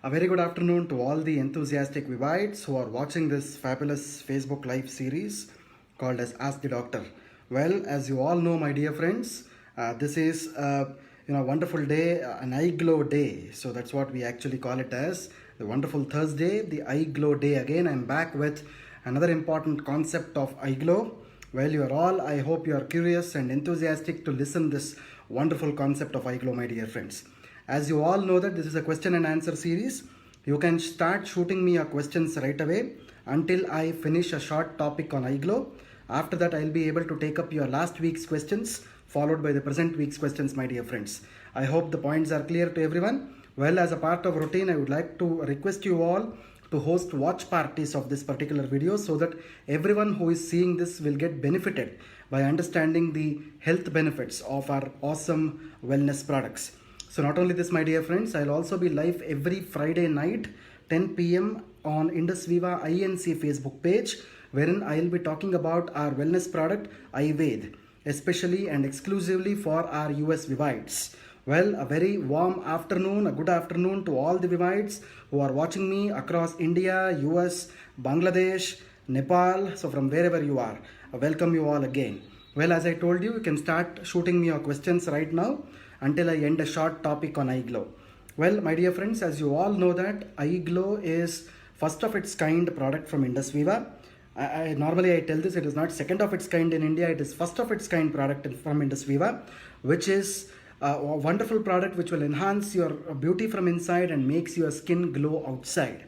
A very good afternoon to all the enthusiastic Vivites who are watching this fabulous Facebook Live series called as Ask the Doctor. Well, as you all know, my dear friends, this is a wonderful day, an eye glow day. So that's what we actually call it as the wonderful Thursday, the eye glow day. Again, I'm back with another important concept of eye glow. Well, you are all, I hope you are curious and enthusiastic to listen this wonderful concept of eye glow, my dear friends. As you all know that this is a question and answer series, you can start shooting me your questions right away until I finish a short topic on iGlow. After that, I'll be able to take up your last week's questions followed by the present week's questions, my dear friends. I hope the points are clear to everyone. Well, as a part of routine, I would like to request you all to host watch parties of this particular video so that everyone who is seeing this will get benefited by understanding the health benefits of our awesome wellness products. So not only this, my dear friends, I'll also be live every Friday night 10 p.m. on Indus Viva INC Facebook page, wherein I'll be talking about our wellness product Ayurved, especially and exclusively for our US Vivites. Well, a very warm afternoon, a good afternoon to all the Vivites who are watching me across India, US, Bangladesh, Nepal. So from wherever you are, I welcome you all again. Well, as I told you, you can start shooting me your questions right now until I end a short topic on iGlow. Well, my dear friends, as you all know that iGlow is first of its kind product from Indus Viva. Normally I tell this, it is not second of its kind in India, it is first of its kind product from Indus Viva, which is a wonderful product which will enhance your beauty from inside and makes your skin glow outside.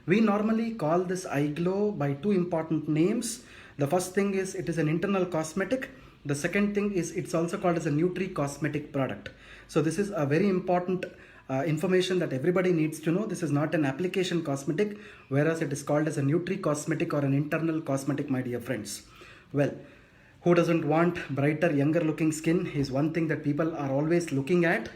We normally call this iGlow by two important names. The first thing is it is an internal cosmetic. The second thing is it's also called as a Nutri Cosmetic product. So this is a very important information that everybody needs to know. This is not an application cosmetic, whereas it is called as a Nutri Cosmetic or an internal cosmetic, my dear friends. Well, who doesn't want brighter, younger looking skin is one thing that people are always looking at.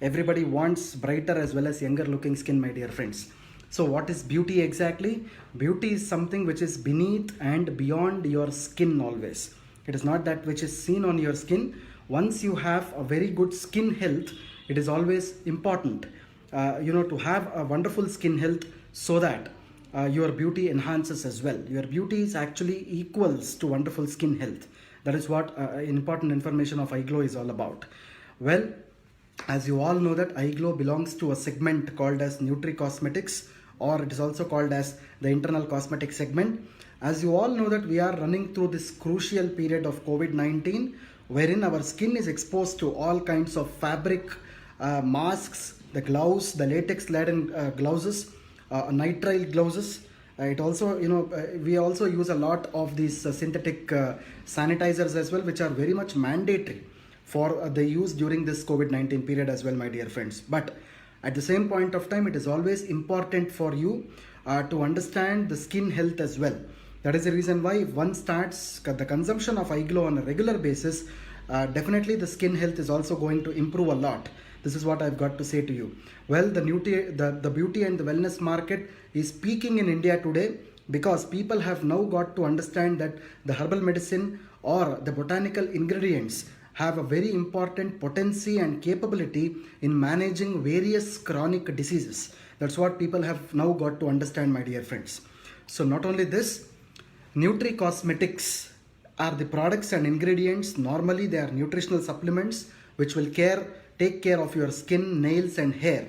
Everybody wants brighter as well as younger looking skin, my dear friends. So what is beauty exactly? Beauty is something which is beneath and beyond your skin always. It is not that which is seen on your skin. Once you have a very good skin health, it is always important to have a wonderful skin health so that your beauty enhances as well. Your beauty is actually equals to wonderful skin health. That is what important information of iGlow is all about. Well, as you all know that iGlow belongs to a segment called as Nutri Cosmetics, or it is also called as the internal cosmetic segment. As you all know that we are running through this crucial period of COVID-19, wherein our skin is exposed to all kinds of fabric masks, the gloves, the latex laden gloves, nitrile gloves. It also, we also use a lot of these synthetic sanitizers as well, which are very much mandatory for the use during this COVID-19 period as well, my dear friends. But at the same point of time, it is always important for you to understand the skin health as well. That is the reason why if one starts the consumption of iGlow on a regular basis, definitely the skin health is also going to improve a lot. This is what I've got to say to you. Well, the beauty and the wellness market is peaking in India today because people have now got to understand that the herbal medicine or the botanical ingredients have a very important potency and capability in managing various chronic diseases. That's what people have now got to understand, my dear friends. So not only this, Nutri Cosmetics are the products and ingredients. Normally they are nutritional supplements which will take care of your skin, nails and hair.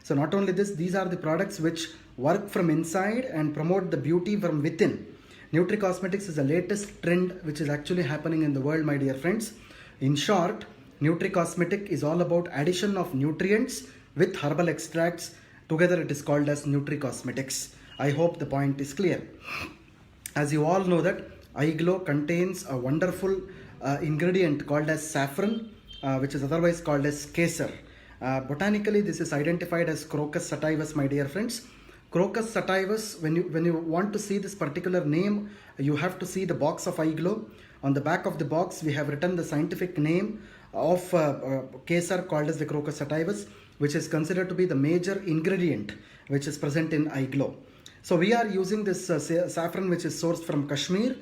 So not only this, these are the products which work from inside and promote the beauty from within. Nutri Cosmetics is the latest trend which is actually happening in the world, my dear friends. In short, Nutri Cosmetic is all about addition of nutrients with herbal extracts. Together it is called as Nutri Cosmetics. I hope the point is clear. As you all know that iGlow contains a wonderful ingredient called as saffron, which is otherwise called as kesar. Botanically, this is identified as Crocus sativus, my dear friends. Crocus sativus, when you want to see this particular name, you have to see the box of iGlow. On the back of the box, we have written the scientific name of kesar called as the Crocus sativus, which is considered to be the major ingredient which is present in iGlow. So we are using this saffron which is sourced from Kashmir,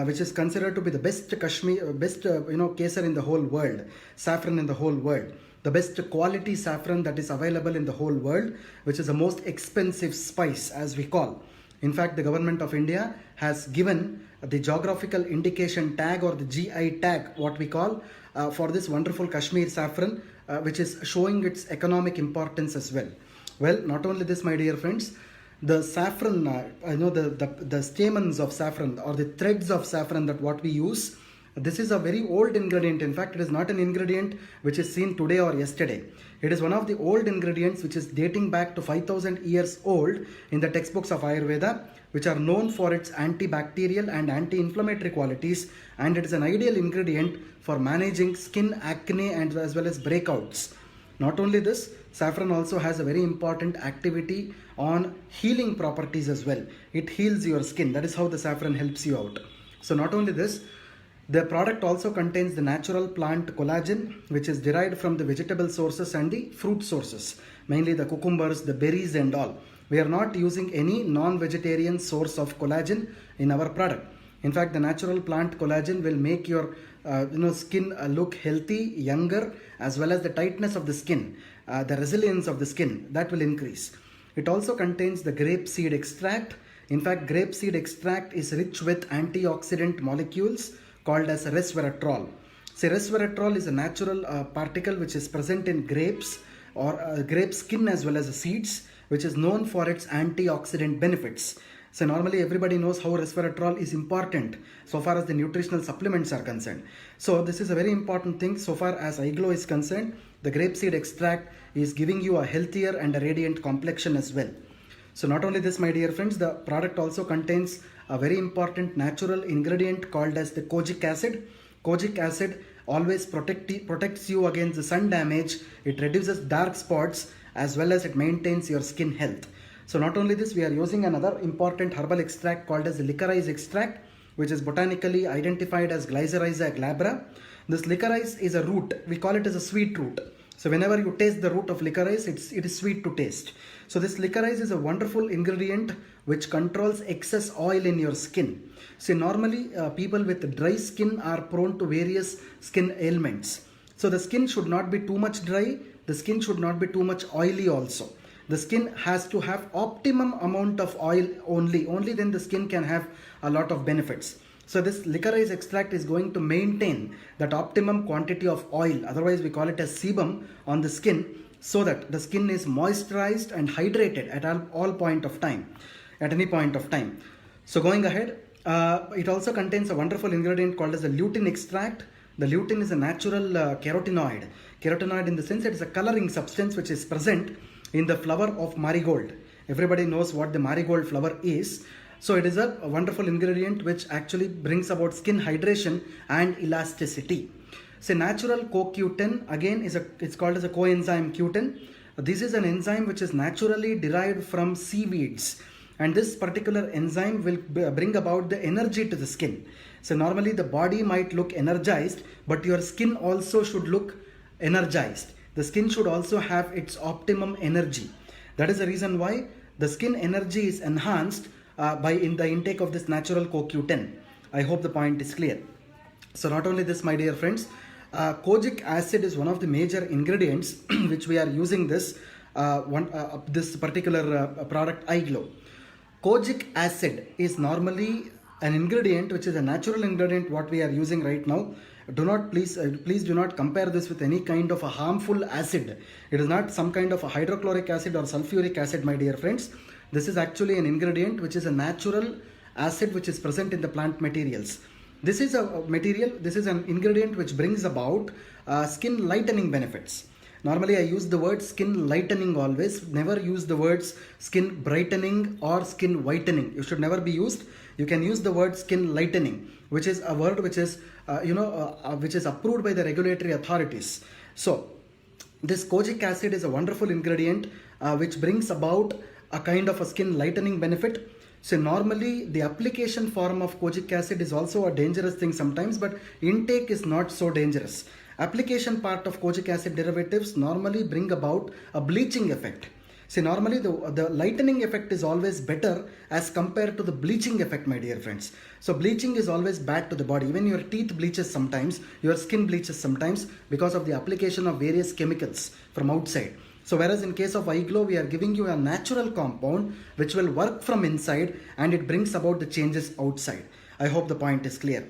which is considered to be the best kesar in the whole world, saffron in the whole world. the best quality saffron that is available in the whole world, which is the most expensive spice as we call. In fact, the government of India has given the geographical indication tag or the GI tag, what we call, for this wonderful Kashmir saffron, which is showing its economic importance as well. Well, not only this, my dear friends, the saffron, the stamens of saffron or the threads of saffron that what we use, this is a very old ingredient. In fact, it is not an ingredient which is seen today or yesterday. It is one of the old ingredients which is dating back to 5000 years old in the textbooks of Ayurveda, which are known for its antibacterial and anti-inflammatory qualities, and it is an ideal ingredient for managing skin acne and as well as breakouts. Not only this, saffron also has a very important activity on healing properties as well. It heals your skin. That is how the saffron helps you out. So not only this, the product also contains the natural plant collagen, which is derived from the vegetable sources and the fruit sources, mainly the cucumbers, the berries and all. We are not using any non-vegetarian source of collagen in our product. In fact, the natural plant collagen will make your skin look healthy, younger, as well as the tightness of the skin, the resilience of the skin, that will increase. It also contains the grape seed extract. In fact, grape seed extract is rich with antioxidant molecules called as resveratrol. So resveratrol is a natural particle which is present in grapes or grape skin as well as the seeds, which is known for its antioxidant benefits. So normally everybody knows how resveratrol is important so far as the nutritional supplements are concerned. So this is a very important thing so far as iGlow is concerned. The grapeseed extract is giving you a healthier and a radiant complexion as well. So not only this, my dear friends, the product also contains a very important natural ingredient called as the kojic acid. Kojic acid always protects you against the sun damage. It reduces dark spots as well as it maintains your skin health. So not only this, we are using another important herbal extract called as the licorice extract, which is botanically identified as Glycyrrhiza glabra. This licorice is a root. We call it as a sweet root. So whenever you taste the root of licorice, it is sweet to taste. So this licorice is a wonderful ingredient which controls excess oil in your skin. See, normally people with dry skin are prone to various skin ailments. So the skin should not be too much dry. The skin should not be too much oily also. The skin has to have optimum amount of oil only. Only then the skin can have a lot of benefits. So this licorice extract is going to maintain that optimum quantity of oil. Otherwise we call it as sebum on the skin, so that the skin is moisturized and hydrated at all point of time, at any point of time. So going ahead, it also contains a wonderful ingredient called as the lutein extract. The lutein is a natural carotenoid. Carotenoid in the sense it is a coloring substance which is present in the flower of marigold. Everybody knows what the marigold flower is. So it is a wonderful ingredient which actually brings about skin hydration and elasticity. So natural CoQ10 again it's called as a coenzyme Q10. This is an enzyme which is naturally derived from seaweeds, and this particular enzyme will bring about the energy to the skin. So normally the body might look energized, but your skin also should look energized. The skin should also have its optimum energy. That is the reason why the skin energy is enhanced in the intake of this natural CoQ10. I hope the point is clear. So not only this, my dear friends, kojic acid is one of the major ingredients which we are using this particular product iGlow. Kojic acid is normally an ingredient which is a natural ingredient what we are using right now. Do not please do not compare this with any kind of a harmful acid. It is not some kind of a hydrochloric acid or sulfuric acid, my dear friends. This is actually an ingredient which is a natural acid which is present in the plant materials. This is an ingredient which brings about skin lightening benefits. Normally I use the word skin lightening always, never use the words skin brightening or skin whitening. You should never be used. You can use the word skin lightening, which is a word which is which is approved by the regulatory authorities. So this kojic acid is a wonderful ingredient which brings about a kind of a skin lightening benefit. So normally the application form of kojic acid is also a dangerous thing sometimes, but intake is not so dangerous. Application part of kojic acid derivatives normally bring about a bleaching effect. See, normally the lightening effect is always better as compared to the bleaching effect, my dear friends. So bleaching is always bad to the body. Even your teeth bleaches sometimes, your skin bleaches sometimes because of the application of various chemicals from outside. So whereas in case of eye glow, we are giving you a natural compound which will work from inside and it brings about the changes outside. I hope the point is clear.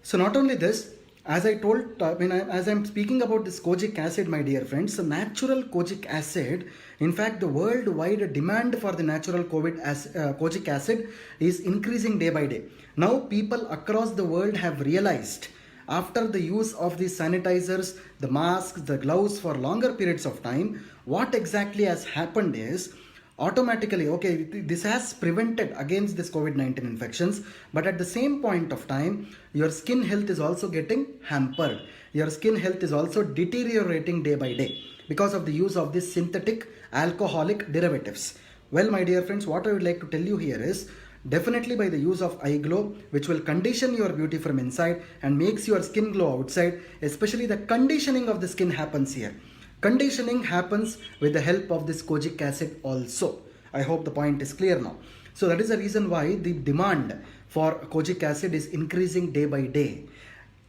So not only this, as I told, as I'm speaking about this kojic acid, my dear friends, so natural kojic acid, in fact, the worldwide demand for the natural kojic acid is increasing day by day. Now, people across the world have realized after the use of these sanitizers, the masks, the gloves for longer periods of time, what exactly has happened is automatically, okay, this has prevented against this COVID-19 infections, but at the same point of time, your skin health is also getting hampered. Your skin health is also deteriorating day by day because of the use of these synthetic alcoholic derivatives. Well, my dear friends, what I would like to tell you here is, definitely by the use of eye glow, which will condition your beauty from inside and makes your skin glow outside, especially the conditioning of the skin happens here. Conditioning happens with the help of this kojic acid also. I hope the point is clear now. So that is the reason why the demand for kojic acid is increasing day by day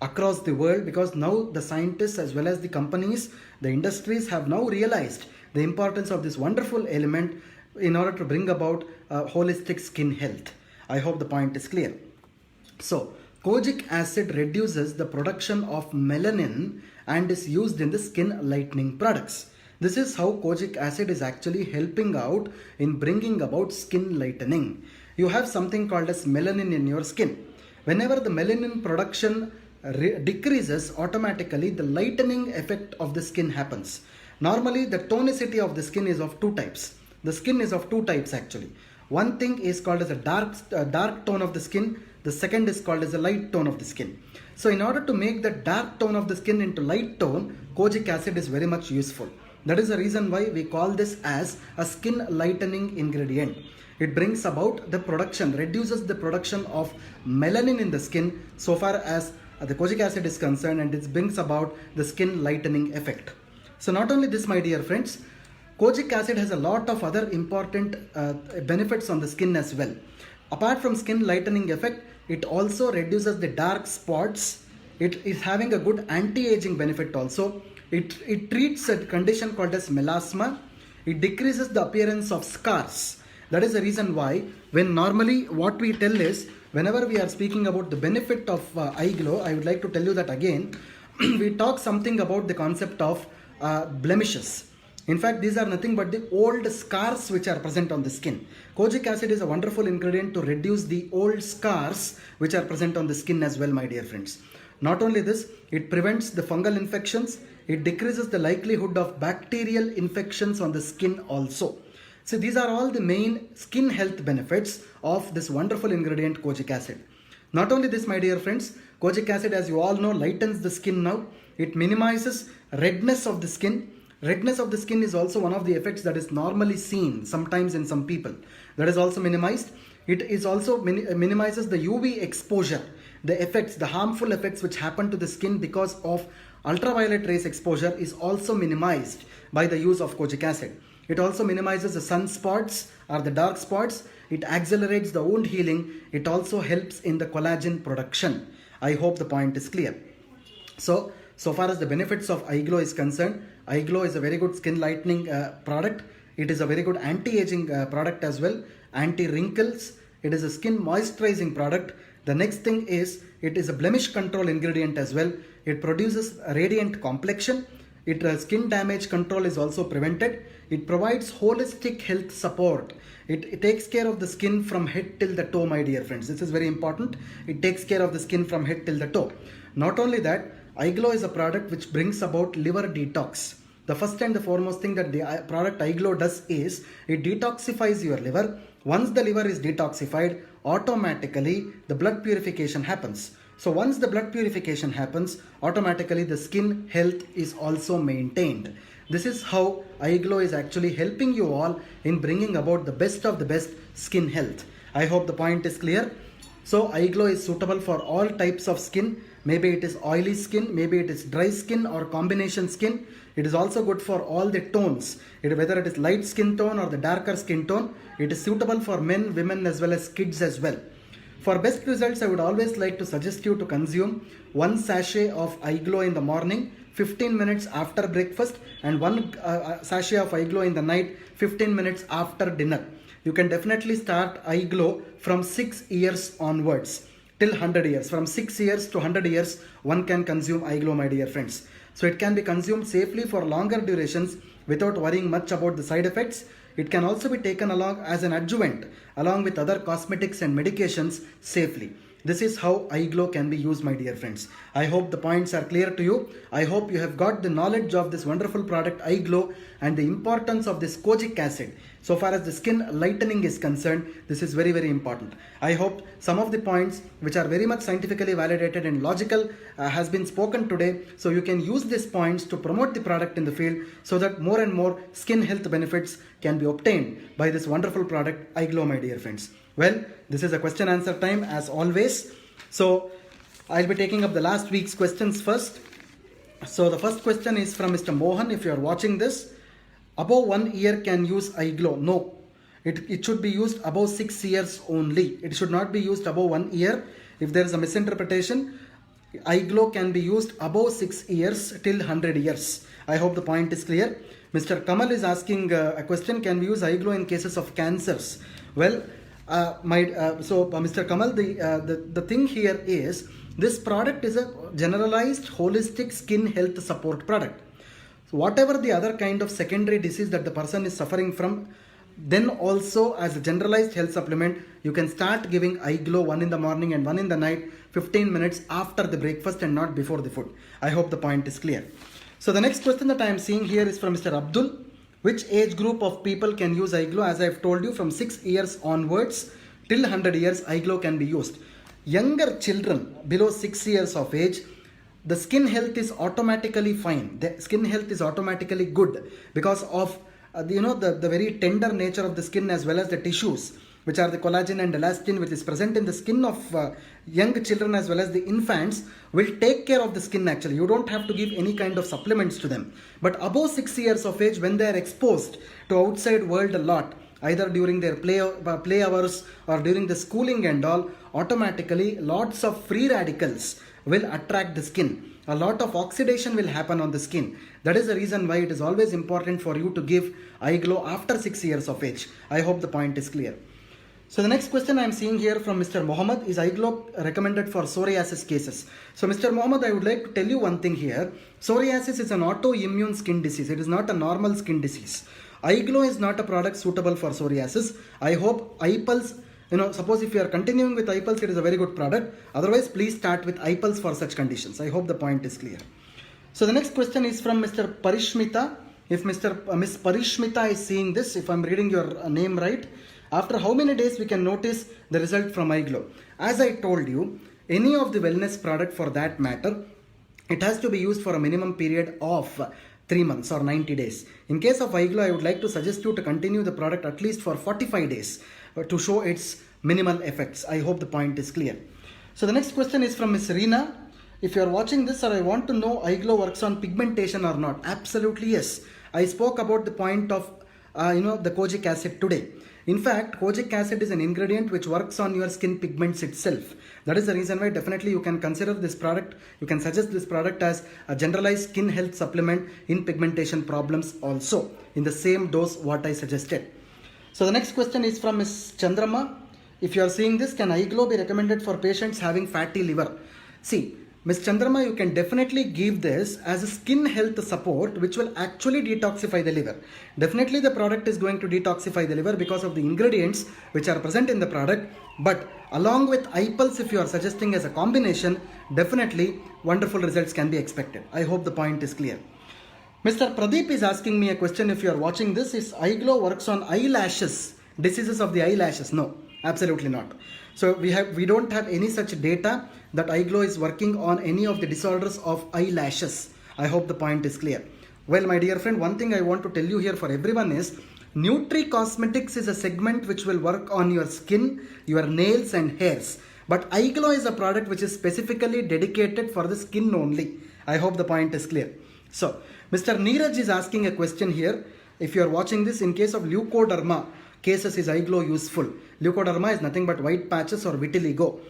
across the world, because now the scientists as well as the companies, the industries have now realized the importance of this wonderful element in order to bring about holistic skin health. I hope the point is clear. So kojic acid reduces the production of melanin and is used in the skin lightening products. This is how kojic acid is actually helping out in bringing about skin lightening. You have something called as melanin in your skin. Whenever the melanin production decreases, automatically the lightening effect of the skin happens. Normally the tonicity of the skin is of two types. The skin is of two types actually. One thing is called as a dark tone of the skin. The second is called as a light tone of the skin. So in order to make the dark tone of the skin into light tone, kojic acid is very much useful. That is the reason why we call this as a skin lightening ingredient. It brings about the production, reduces the production of melanin in the skin so far as the kojic acid is concerned, and it brings about the skin lightening effect. So not only this, my dear friends, kojic acid has a lot of other important benefits on the skin as well. Apart from skin lightening effect, it also reduces the dark spots. It is having a good anti-aging benefit also. It treats a condition called as melasma. It decreases the appearance of scars. That is the reason why when normally what we tell is, whenever we are speaking about the benefit of eye glow, I would like to tell you that again, we talk something about the concept of blemishes. In fact, these are nothing but the old scars which are present on the skin. Kojic acid is a wonderful ingredient to reduce the old scars which are present on the skin as well, my dear friends. Not only this, it prevents the fungal infections. It decreases the likelihood of bacterial infections on the skin also. So these are all the main skin health benefits of this wonderful ingredient kojic acid. Not only this, my dear friends, kojic acid, as you all know, lightens the skin now. It minimizes redness of the skin. Redness of the skin is also one of the effects that is normally seen sometimes in some people. That is also minimized. It is also minimizes the UV exposure, the effects, the harmful effects which happen to the skin because of ultraviolet rays exposure is also minimized by the use of kojic acid. It also minimizes the sunspots or the dark spots. It accelerates the wound healing. It also helps in the collagen production. I hope the point is clear. So far as the benefits of eye glow is concerned, eye glow is a very good skin lightening product. It is a very good anti-aging product as well. Anti-wrinkles. It is a skin moisturizing product. The next thing is, it is a blemish control ingredient as well. It produces a radiant complexion. Skin damage control is also prevented. It provides holistic health support. It takes care of the skin from head till the toe, my dear friends. This is very important. It takes care of the skin from head till the toe. Not only that, eye glow is a product which brings about liver detox. The first and the foremost thing that the product eye glow does is, it detoxifies your liver. Once the liver is detoxified, automatically the blood purification happens. So once the blood purification happens, automatically the skin health is also maintained. This is how eye glow is actually helping you all in bringing about the best of the best skin health. I hope the point is clear. So eye glow is suitable for all types of skin. Maybe it is oily skin, maybe it is dry skin or combination skin. It is also good for all the tones, whether it is light skin tone or the darker skin tone. It is suitable for men, women as well as kids as well. For best results, I would always like to suggest you to consume one sachet of eye glow in the morning, 15 minutes after breakfast, and one sachet of eye glow in the night, 15 minutes after dinner. You can definitely start eye glow from 6 years onwards till 100 years. From 6 years to 100 years, one can consume eye glow, my dear friends. So it can be consumed safely for longer durations without worrying much about the side effects. It can also be taken along as an adjuvant along with other cosmetics and medications safely. This is how eye glow can be used, my dear friends. I hope the points are clear to you. I hope you have got the knowledge of this wonderful product eye glow and the importance of this kojic acid. So far as the skin lightening is concerned, this is very, very important. I hope some of the points which are very much scientifically validated and logical has been spoken today. So you can use these points to promote the product in the field so that more and more skin health benefits can be obtained by this wonderful product eye glow, my dear friends. Well, this is a question answer time as always. So I'll be taking up the last week's questions first. So the first question is from Mr. Mohan. If you are watching this, above 1 year can use eye glow? No, it should be used above 6 years only. It should not be used above 1 year. If there is a misinterpretation, eye glow can be used above 6 years till 100 years. I hope the point is clear. Mr. Kamal is asking a question, can we use eye glow in cases of cancers? Well, Mr. Kamal, the thing here is this product is a generalized holistic skin health support product. So whatever the other kind of secondary disease that the person is suffering from, then also as a generalized health supplement, you can start giving eye glow, one in the morning and one in the night, 15 minutes after the breakfast and not before the food. I hope the point is clear. So the next question that I am seeing here is from Mr. Abdul. Which age group of people can use eye glow? As I have told you, from 6 years onwards till 100 years, eye glow can be used. Younger children below 6 years of age, the skin health is automatically fine. The skin health is automatically good because of the very tender nature of the skin as well as the tissues, which are the collagen and elastin, which is present in the skin of young children as well as the infants, will take care of the skin actually. You don't have to give any kind of supplements to them. But above 6 years of age, when they are exposed to outside world a lot, either during their play hours or during the schooling and all, automatically lots of free radicals will attract the skin. A lot of oxidation will happen on the skin. That is the reason why it is always important for you to give eye glow after 6 years of age. I hope the point is clear. So the next question I am seeing here from Mr. Mohammed is eye glow recommended for psoriasis cases. So Mr. Mohammed, I would like to tell you one thing here. Psoriasis is an autoimmune skin disease. It is not a normal skin disease. Eye glow is not a product suitable for psoriasis. I hope iPulse, suppose if you are continuing with iPulse, it is a very good product. Otherwise, please start with iPulse for such conditions. I hope the point is clear. So the next question is from Mr. Parishmita. If Miss Parishmita is seeing this, if I am reading your name right, after how many days we can notice the result from eye glow? As I told you, any of the wellness product for that matter, it has to be used for a minimum period of 3 months or 90 days. In case of eye glow, I would like to suggest you to continue the product at least for 45 days to show its minimal effects. I hope the point is clear. So the next question is from Ms. Reena. If you are watching this, sir, I want to know eye glow works on pigmentation or not. Absolutely yes. I spoke about the point of the kojic acid today. In fact, kojic acid is an ingredient which works on your skin pigments itself. That is the reason why definitely you can consider this product, you can suggest this product as a generalized skin health supplement in pigmentation problems also, in the same dose what I suggested. So the next question is from Ms. Chandrama. If you are seeing this, can eye glow be recommended for patients having fatty liver? See, Ms. Chandrama, you can definitely give this as a skin health support which will actually detoxify the liver. Definitely the product is going to detoxify the liver because of the ingredients which are present in the product. But along with iPulse, if you are suggesting as a combination, definitely wonderful results can be expected. I hope the point is clear. Mr. Pradeep is asking me a question. If you are watching this, is eye glow works on eyelashes, diseases of the eyelashes? No, absolutely not. So we don't have any such data that eye glow is working on any of the disorders of eyelashes. I hope the point is clear. Well, my dear friend, one thing I want to tell you here for everyone is Nutri Cosmetics is a segment which will work on your skin, your nails and hairs. But iGlow is a product which is specifically dedicated for the skin only. I hope the point is clear. So, Mr. Neeraj is asking a question here. If you are watching this, in case of leukoderma cases, is iGlow useful? Leukoderma is nothing but white patches or vitiligo.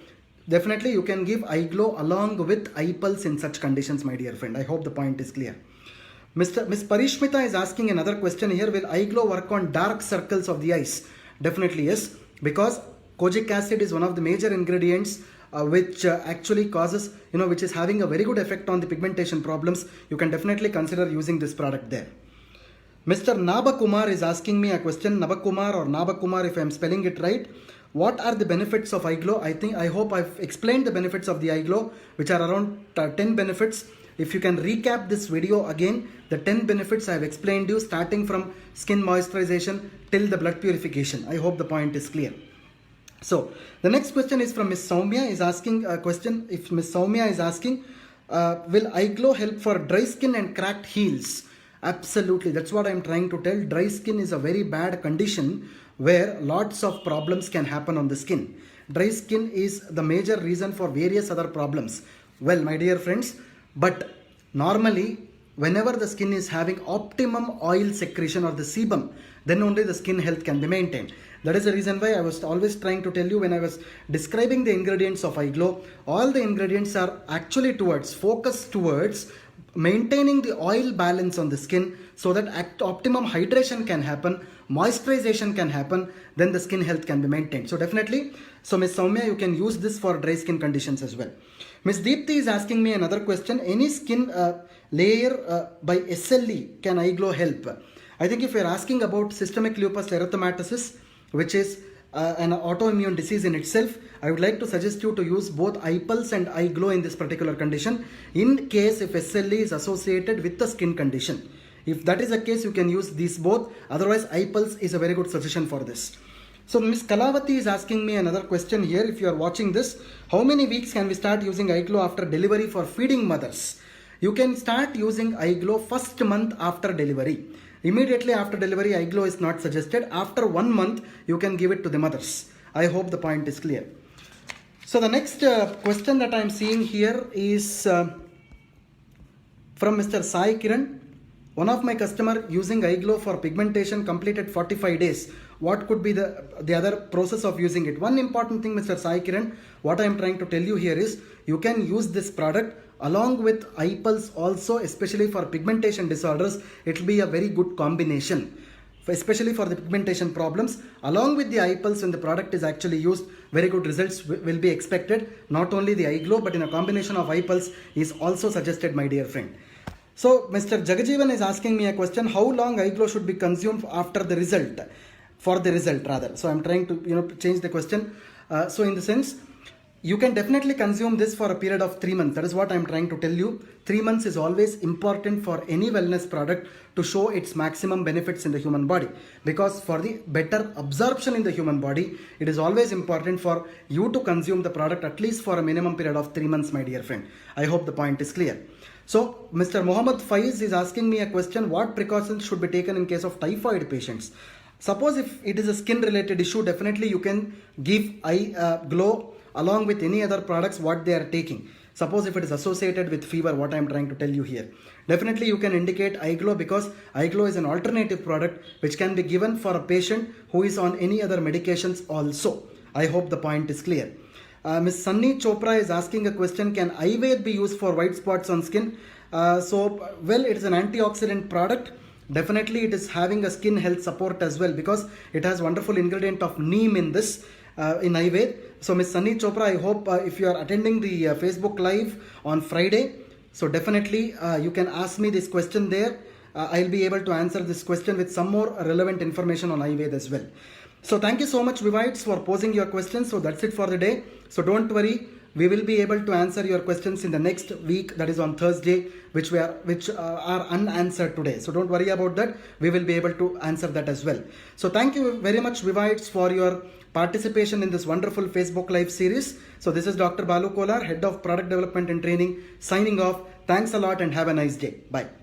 Definitely you can give iGlow along with iPulse in such conditions, my dear friend. I hope the point is clear. Miss Parishmita is asking another question here. Will iGlow work on dark circles of the eyes? Definitely yes, because kojic acid is one of the major ingredients which actually causes, which is having a very good effect on the pigmentation problems. You can definitely consider using this product there. Mr. Nabakumar is asking me a question. Nabakumar or Nabakumar, if I am spelling it right. What are the benefits of iGlow? I hope I've explained the benefits of the iGlow, which are around 10 benefits. If you can recap this video again, the 10 benefits I have explained you, starting from skin moisturization till the blood purification. I hope the point is clear. So the next question is from Miss Soumya is asking a question. If Miss Soumya is asking, will iGlow help for dry skin and cracked heels? Absolutely, that's what I'm trying to tell. Dry skin is a very bad condition where lots of problems can happen on the skin. Dry skin is the major reason for various other problems. Well, my dear friends, but normally whenever the skin is having optimum oil secretion or the sebum, then only the skin health can be maintained. That is the reason why I was always trying to tell you when I was describing the ingredients of iGlow, all the ingredients are actually focused towards maintaining the oil balance on the skin so that optimum hydration can happen, moisturization can happen, then the skin health can be maintained. So definitely, so Ms. Soumya, you can use this for dry skin conditions as well. Ms. Deepthi is asking me another question. Any skin layer by SLE can iGlow help? I think if you're asking about systemic lupus erythematosus, which is an autoimmune disease in itself, I would like to suggest you to use both iPulse and iGlow in this particular condition, in case if SLE is associated with the skin condition. If that is the case, you can use these both. Otherwise, iPulse is a very good suggestion for this. So Ms. Kalavati is asking me another question here. If you are watching this, how many weeks can we start using iGlow after delivery for feeding mothers? You can start using iGlow first month after delivery. Immediately after delivery, iGlow is not suggested. After 1 month, you can give it to the mothers. I hope the point is clear. So the next question that I am seeing here is from Mr. Sai Kiran. One of my customer using iGlow for pigmentation completed 45 days. What could be the other process of using it? One important thing, Mr. Sai Kiran, what I am trying to tell you here is you can use this product along with iPulse also, especially for pigmentation disorders. It will be a very good combination, especially for the pigmentation problems. Along with the iPulse, when the product is actually used, very good results will be expected. Not only the iGlow, but in a combination of iPulse is also suggested, my dear friend. So Mr. Jagajeevan is asking me a question. How long iGlow should be consumed after the result? For the result rather. So I'm trying to change the question. So in the sense, you can definitely consume this for a period of 3 months. That is what I'm trying to tell you. 3 months is always important for any wellness product to show its maximum benefits in the human body. Because for the better absorption in the human body, it is always important for you to consume the product at least for a minimum period of 3 months, my dear friend. I hope the point is clear. So Mr. Mohammed Faiz is asking me a question. What precautions should be taken in case of typhoid patients? Suppose if it is a skin related issue, definitely you can give iGlow along with any other products what they are taking. Suppose if it is associated with fever, what I am trying to tell you here. Definitely you can indicate iGlow, because iGlow is an alternative product which can be given for a patient who is on any other medications also. I hope the point is clear. Ms. Sunny Chopra is asking a question. Can Ayurveda be used for white spots on skin? Well, it is an antioxidant product. Definitely it is having a skin health support as well, because it has wonderful ingredient of neem in this in Ayurveda. So Ms. Sunny Chopra, I hope if you are attending the Facebook live on Friday, so definitely you can ask me this question there. I'll be able to answer this question with some more relevant information on Ayurveda as well. So thank you so much, Vivites, for posing your questions. So that's it for the day. So don't worry, we will be able to answer your questions in the next week, that is on Thursday, which are unanswered today. So don't worry about that. We will be able to answer that as well. So thank you very much, Vivites, for your participation in this wonderful Facebook Live series. So this is Dr. Balu Kolar, Head of Product Development and Training, signing off. Thanks a lot and have a nice day. Bye.